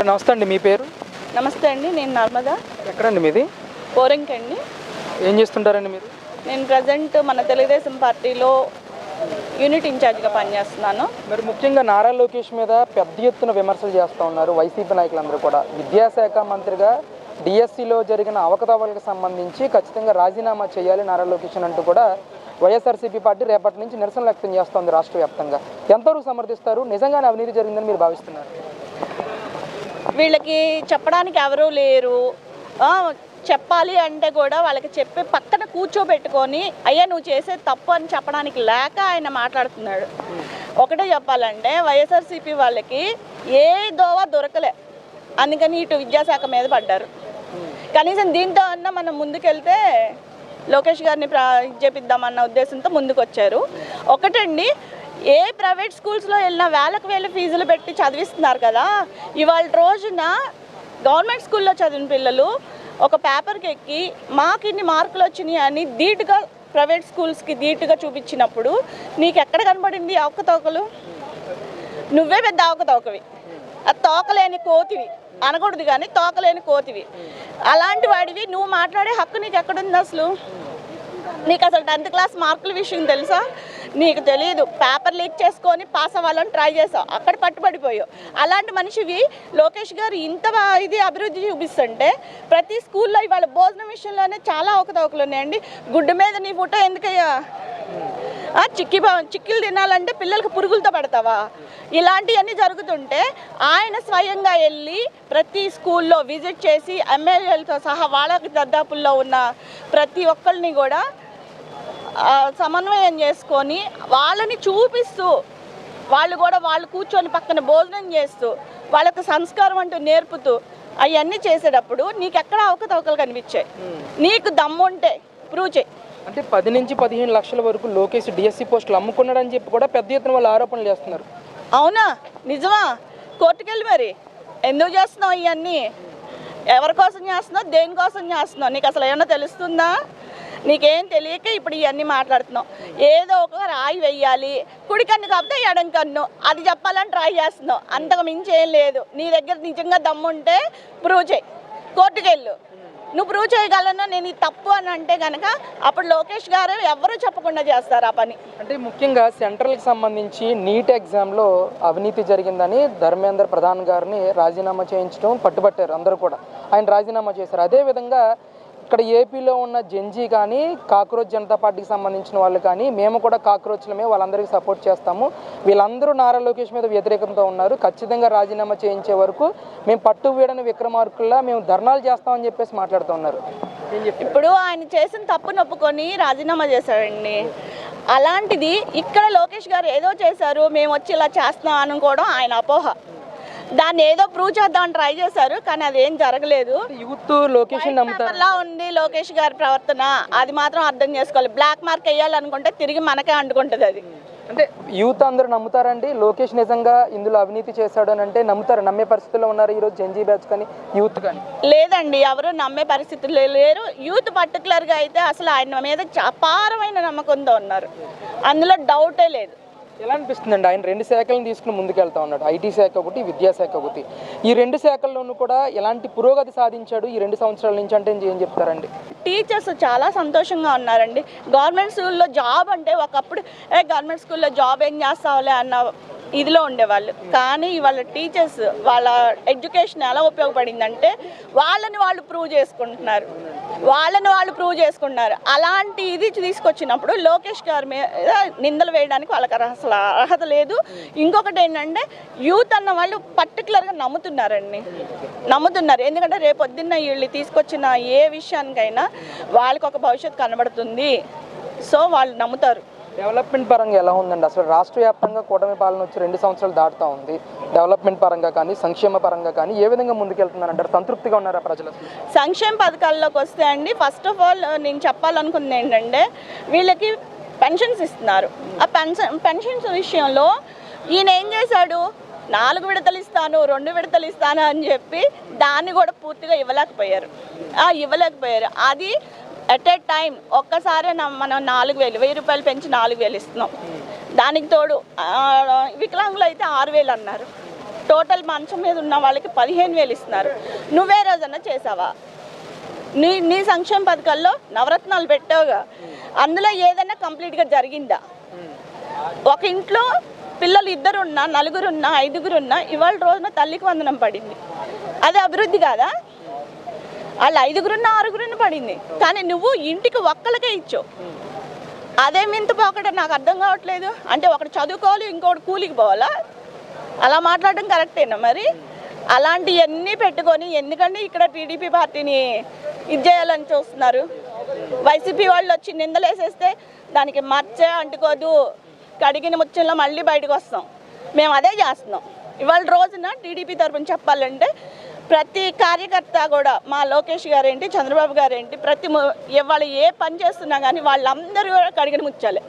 నమస్తే అండి, మీ పేరు? నమస్తే అండి, నేను నర్మదా. ఎక్కడండి మీది? పోరంకి అండి. ఏం చేస్తుంటారండి మీరు? నేను ప్రజెంట్ మన తెలుగుదేశం పార్టీలో యూనిట్ ఇన్ఛార్జ్గా పనిచేస్తున్నాను. మరి ముఖ్యంగా నారా లోకేష్ మీద పెద్ద ఎత్తున విమర్శలు చేస్తూ ఉన్నారు వైసీపీ నాయకులందరూ కూడా. విద్యాశాఖ మంత్రిగా డిఎస్సిలో జరిగిన అవకతవకలకు సంబంధించి ఖచ్చితంగా రాజీనామా చేయాలి నారా లోకేష్ అంటూ కూడా వైఎస్ఆర్సీపీ పార్టీ రేపటి నుంచి నిరసన వ్యక్తం చేస్తోంది రాష్ట్ర వ్యాప్తంగా. ఎంతవరకు సమర్థిస్తారు? నిజంగానే అవినీతి జరిగిందని మీరు భావిస్తున్నారు? వీళ్ళకి చెప్పడానికి ఎవరూ లేరు. చెప్పాలి అంటే కూడా వాళ్ళకి చెప్పి పక్కన కూర్చోబెట్టుకొని అయ్యా నువ్వు చేసేది తప్పు అని చెప్పడానికి లేక ఆయన మాట్లాడుతున్నాడు. ఒకటే చెప్పాలంటే వైఎస్ఆర్సీపీ వాళ్ళకి ఏ దోవ దొరకలే, అందుకని ఇటు విద్యాశాఖ మీద పడ్డారు. కనీసం దీంతో అన్నా మనం ముందుకెళ్తే లోకేష్ గారిని చేపిద్దామన్న ఉద్దేశంతో ముందుకు వచ్చారు. ఒకటండి, ఏ ప్రైవేట్ స్కూల్స్లో వెళ్ళినా వేల ఫీజులు పెట్టి చదివిస్తున్నారు కదా. ఇవాళ రోజున గవర్నమెంట్ స్కూల్లో చదివిన పిల్లలు ఒక పేపర్కి ఎక్కి మాకు ఇన్ని మార్కులు వచ్చినాయి అని ధీటుగా ప్రైవేట్ స్కూల్స్కి ధీటుగా చూపించినప్పుడు నీకు ఎక్కడ కనబడింది అవకతవకలు? నువ్వే పెద్ద అవకతవకవి, అది తోకలేని కోతివి అనకూడదు కానీ తోకలేని కోతివి. అలాంటి వాడివి నువ్వు మాట్లాడే హక్కు నీకు ఎక్కడుంది? అసలు నీకు అసలు 10th క్లాస్ మార్కుల విషయం తెలుసా? నీకు తెలియదు. పేపర్ లీక్ చేసుకొని పాస్ అవ్వాలని ట్రై చేసావు, అక్కడ పట్టుబడిపోయావు. అలాంటి మనిషివి లోకేష్ గారు ఇంత ఇది అభివృద్ధి చూపిస్తుంటే ప్రతి స్కూల్లో ఇవాళ భోజనం విషయంలోనే చాలా అవకతవకలు ఉన్నాయండి. గుడ్డు మీద నీ ఫోటో ఎందుకయ్యా? చిక్కీలు తినాలంటే పిల్లలకు పురుగులతో పెడతావా? ఇలాంటివన్నీ జరుగుతుంటే ఆయన స్వయంగా వెళ్ళి ప్రతి స్కూల్లో విజిట్ చేసి ఎమ్మెల్యేలతో సహా వాళ్ళకి దద్దాపుల్లో ఉన్న ప్రతి ఒక్కరిని కూడా సమన్వయం చేసుకొని వాళ్ళని చూపిస్తూ వాళ్ళు కూర్చొని పక్కన భోజనం చేస్తూ వాళ్ళకు సంస్కారం అంటూ నేర్పుతూ అవన్నీ చేసేటప్పుడు నీకు ఎక్కడ అవకతవకలు కనిపించాయి? నీకు దమ్ముంటే ప్రూవ్ చేయి. అంటే 10 నుంచి 15 లక్షల వరకు లోకేష్ డిఎస్సి పోస్టులు అమ్ముకున్నాడని చెప్పి కూడా పెద్ద ఎత్తున వాళ్ళు ఆరోపణలు చేస్తున్నారు. అవునా? నిజమా? కోర్టుకెళ్ళి మరి ఎందుకు చేస్తున్నావు ఇవన్నీ? ఎవరి కోసం చేస్తున్నావు? దేనికోసం చేస్తున్నావు? నీకు అసలు ఏమన్నా తెలుస్తుందా? నీకేం తెలియక ఇప్పుడు ఇవన్నీ మాట్లాడుతున్నావు. ఏదో ఒక రాయి వెయ్యాలి, కుడి కన్ను కాకపోతే ఎడం కన్ను, అది చెప్పాలని ట్రై చేస్తున్నావు. అంతకు మించి ఏం లేదు. నీ దగ్గర నిజంగా దమ్ముంటే ప్రూవ్ చేయి, కోర్టుకెళ్ళు. నువ్వు ప్రూవ్ చేయగలనా నేను ఇది తప్పు అని అంటే కనుక అప్పుడు లోకేష్ గారు ఎవరు చెప్పకుండా చేస్తారు ఆ పని. అంటే ముఖ్యంగా సెంట్రల్కి సంబంధించి నీట్ ఎగ్జామ్లో అవినీతి జరిగిందని ధర్మేంద్ర ప్రధాన్ గారిని రాజీనామా చేయించడం పట్టుబట్టారు అందరూ కూడా. ఆయన రాజీనామా చేశారు. అదేవిధంగా ఇక్కడ ఏపీలో ఉన్న జెన్జీ కానీ కాక్రోచ్ జనతా పార్టీకి సంబంధించిన వాళ్ళు కానీ మేము కూడా కాక్రోచ్లమే, వాళ్ళందరికీ సపోర్ట్ చేస్తాము, వీళ్ళందరూ నారా లోకేష్ మీద వ్యతిరేకంతో ఉన్నారు, ఖచ్చితంగా రాజీనామా చేయించే వరకు మేము పట్టు వీడని విక్రమార్కుల్లా మేము ధర్నాలు చేస్తామని చెప్పేసి మాట్లాడుతూ ఉన్నారు. ఇప్పుడు ఆయన చేసిన తప్పును ఒప్పుకొని రాజీనామా చేశారండి. అలాంటిది ఇక్కడ లోకేష్ గారు ఏదో చేశారు, మేము వచ్చి ఇలా చేస్తున్నాం అనుకోవడం ఆయన అపోహ. దాన్ని ఏదో ప్రూవ్ చేద్దామని ట్రై చేశారు, కానీ అదేం జరగలేదు. యూత్ లోకేష్ లా ఉంది లోకేష్ గారి ప్రవర్తన, అది మాత్రం అర్థం చేసుకోవాలి. బ్లాక్ మార్క్ వేయాలనుకుంటే తిరిగి మనకే అంటుకుంటుంది అది. అంటే యూత్ అందరూ నమ్ముతారండి లోకేష్ నిజంగా ఇందులో అవినీతి చేశాడు అని? అంటే నమ్ముతారు? నమ్మే పరిస్థితుల్లో ఉన్నారు ఈరోజు జెన్జీ బ్యాచ్ కానీ యూత్ కానీ? లేదండి, ఎవరు నమ్మే పరిస్థితులు లేరు. యూత్ పర్టికులర్గా అయితే అసలు ఆయన మీద అపారమైన నమ్మకంతో ఉన్నారు, అందులో డౌటే లేదు. ఎలా అనిపిస్తుందండి? ఆయన 2 శాఖలను తీసుకుని ముందుకెళ్తా ఉన్నాడు, ఐటీ శాఖ ఒకటి, విద్యాశాఖ ఒకటి. ఈ 2 శాఖల్లోనూ కూడా ఎలాంటి పురోగతి సాధించాడు ఈ 2 సంవత్సరాల నుంచి అంటే ఏం చెప్తారండి? టీచర్స్ చాలా సంతోషంగా ఉన్నారండి. గవర్నమెంట్ స్కూల్లో జాబ్ అంటే ఒకప్పుడు గవర్నమెంట్ స్కూల్లో జాబ్ ఏం చేస్తావులే అన్న ఇదిలో ఉండేవాళ్ళు. కానీ వాళ్ళ టీచర్స్ వాళ్ళ ఎడ్యుకేషన్ ఎలా ఉపయోగపడిందంటే వాళ్ళని వాళ్ళు ప్రూవ్ చేసుకుంటున్నారు. అలాంటి ఇది తీసుకొచ్చినప్పుడు లోకేష్ గారి మీద నిందలు వేయడానికి వాళ్ళకి అసలు అర్హత లేదు. ఇంకొకటి ఏంటంటే యూత్ అన్న వాళ్ళు పర్టికులర్గా నమ్ముతున్నారు. ఎందుకంటే రేపొద్దున్న వీళ్ళు తీసుకొచ్చిన ఏ విషయానికైనా వాళ్ళకి ఒక భవిష్యత్తు కనబడుతుంది. సో వాళ్ళు నమ్ముతారు. డెవలప్మెంట్ పరంగా ఎలా ఉందండి? అసలు రాష్ట్ర వ్యాప్తంగా కూటమి పాలన వచ్చి 2 సంవత్సరాలు దాటుతూ ఉంది. డెవలప్మెంట్ పరంగా కానీ సంక్షేమ పరంగా కానీ ఏ విధంగా ముందుకెళ్తున్నారంటారు? సంతృప్తిగా ఉన్నారా ప్రజలు? సంక్షేమ పథకాల్లోకి వస్తే అండి, ఫస్ట్ ఆఫ్ ఆల్ నేను చెప్పాలనుకుంది ఏంటంటే వీళ్ళకి పెన్షన్స్ ఇస్తున్నారు. ఆ పెన్షన్స్ విషయంలో ఈయన ఏం చేశాడు? 4 విడతలు ఇస్తాను, 2 విడతలు ఇస్తాను అని చెప్పి దాన్ని కూడా పూర్తిగా ఇవ్వలేకపోయారు. అది ఎట్ ఏ టైం ఒక్కసారి మనం 4,000 1000 రూపాయలు పెంచి 4,000 ఇస్తున్నాం. దానికి తోడు వికలాంగులు అయితే 6,000 అన్నారు. టోటల్ మంచం మీద ఉన్న వాళ్ళకి 15,000 ఇస్తున్నారు. నువ్వే రోజన్నా చేసావా? నీ సంక్షేమ పథకాల్లో నవరత్నాలు పెట్టావుగా, అందులో ఏదైనా కంప్లీట్గా జరిగిందా? ఒక ఇంట్లో పిల్లలు 2 ఉన్నా, 4 ఉన్నా, 5 ఉన్నా ఇవాళ రోజున తల్లికి వందనం పడింది. అది అభివృద్ధి కాదా? వాళ్ళు 5 ఉన్నా, 6 పడింది, కానీ నువ్వు ఇంటికి ఒక్కళ్ళకే ఇచ్చావు. అదే మింత పోకట నాకు అర్థం కావట్లేదు. అంటే ఒకటి చదువుకోవాలి, ఇంకొకటి కూలికి పోవాలా? అలా మాట్లాడడం కరెక్టేనా? మరి అలాంటివన్నీ పెట్టుకొని ఎందుకంటే ఇక్కడ టీడీపీ పార్టీని ఇది చేయాలని చూస్తున్నారు. వైసీపీ వాళ్ళు వచ్చి నిందలేసేస్తే దానికి మచ్చ అంటుకోదు, కడిగిన ముచ్చంలో మళ్ళీ బయటకు వస్తాం. మేము అదే చేస్తున్నాం. ఇవాళ రోజున టీడీపీ తరఫున చెప్పాలంటే ప్రతి కార్యకర్త కూడా, మా లోకేష్ గారేంటి, చంద్రబాబు గారేంటి, ఇవాళ ఏ పని చేస్తున్నా కానీ వాళ్ళందరూ కూడా కడిగిన ముచ్చాలే.